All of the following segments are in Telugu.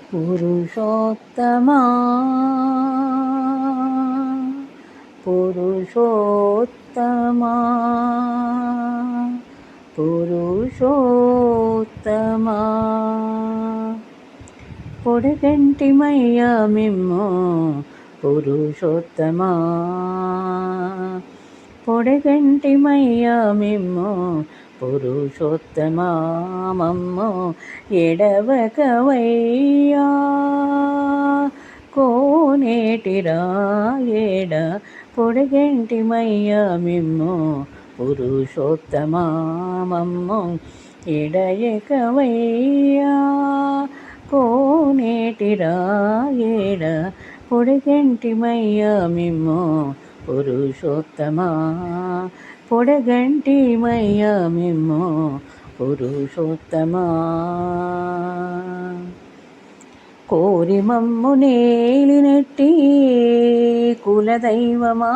పురుషోత్తమా పురుషోత్తమా పురుషోత్తమా పొడగంటిమయ్యా మిమ్మో పురుషోత్తమా పొడగంటిమయ్యా మిమ్మో పురుషోత్తమా మమ్మో ఎడవకవయ్యా కోనేటిరాయేడ పొడగంటిమయ్యా మిమ్మో పురుషోత్తమా మమ్మో ఎడయకవయ్యా కోనేటిరాయేడ పొడగంటిమయ్యా మిమ్మో పురుషోత్తమా పొడగంటిమయ్యా మిమ్మో పురుషోత్తమా కోరి మమ్ము నేలినట్టి కులదైవమా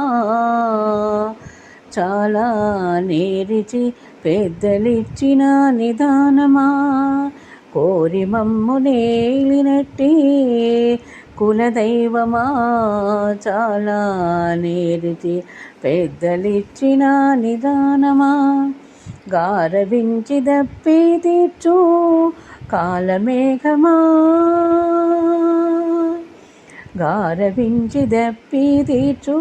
చాలా నేరిచి పెద్దలిచ్చిన నిదానమా కోరి మమ్ము నేలినట్టి కులదైవమా చాలా నేరిచి పెద్దలిచ్చిన నిదానమా గారవించి దప్పి తీర్చు కాలమేఘమా గారవించి దప్పి తీర్చు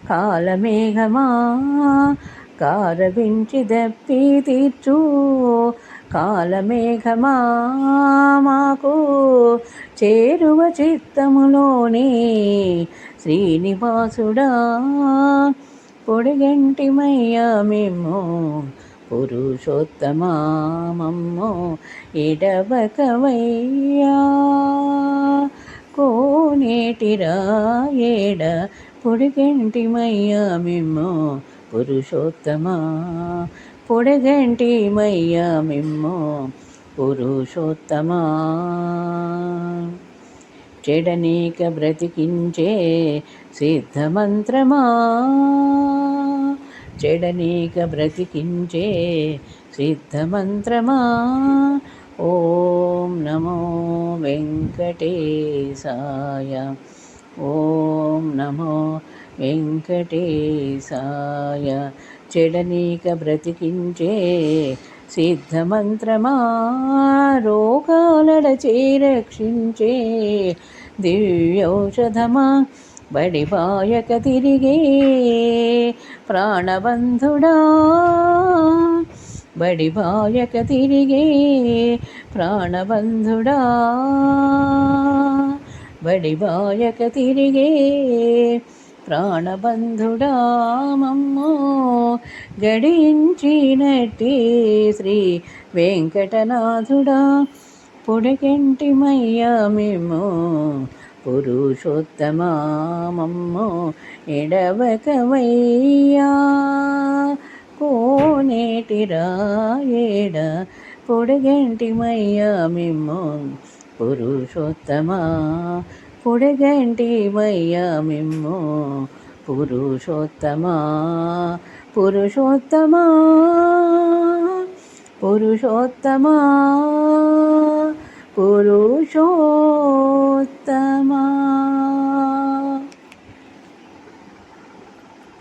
కాలమేఘమా గారవించి దప్పి తీర్చు కాలమేఘమా మాకు చేరువ చిత్తములోని శ్రీనివాసుడా పొడిగంటిమయ్యా మేము పురుషోత్తమా మమ్మో ఎడవకవయ్యా కోనేటిరాయేడ పొడిగంటిమయ్యా మేము పురుషోత్తమా పొడగంటిమయ్యా మిమ్మో పురుషోత్తమా చెడనీక బ్రతికించే సిద్ధమంత్రమా చెడనీక బ్రతికించే సిద్ధమంత్రమా ఓం నమో వెంకటేశాయ ఓం నమో వెంకటేశాయ చెడనీక బ్రతికించే సిద్ధమంత్రమా రోగాలడచే రక్షించే దివ్యౌషధమా బడిబాయక తిరిగే ప్రాణబంధుడా బడిబాయక తిరిగే ప్రాణబంధుడా బడిబాయక తిరిగే ప్రాణబంధుడా మమ్మో గడించినట్టి శ్రీ వెంకటనాథుడా పొడగంటిమయ్యా మేము పురుషోత్తమా మమ్మో ఎడవకవయ్యా కోనేటిరాయేడ పొడగంటిమయ్యా మేము పురుషోత్తమా పొడగంటిమయ్యా మేము పురుషోత్తమా పురుషోత్తమా పురుషోత్తమా పురుషోత్తమా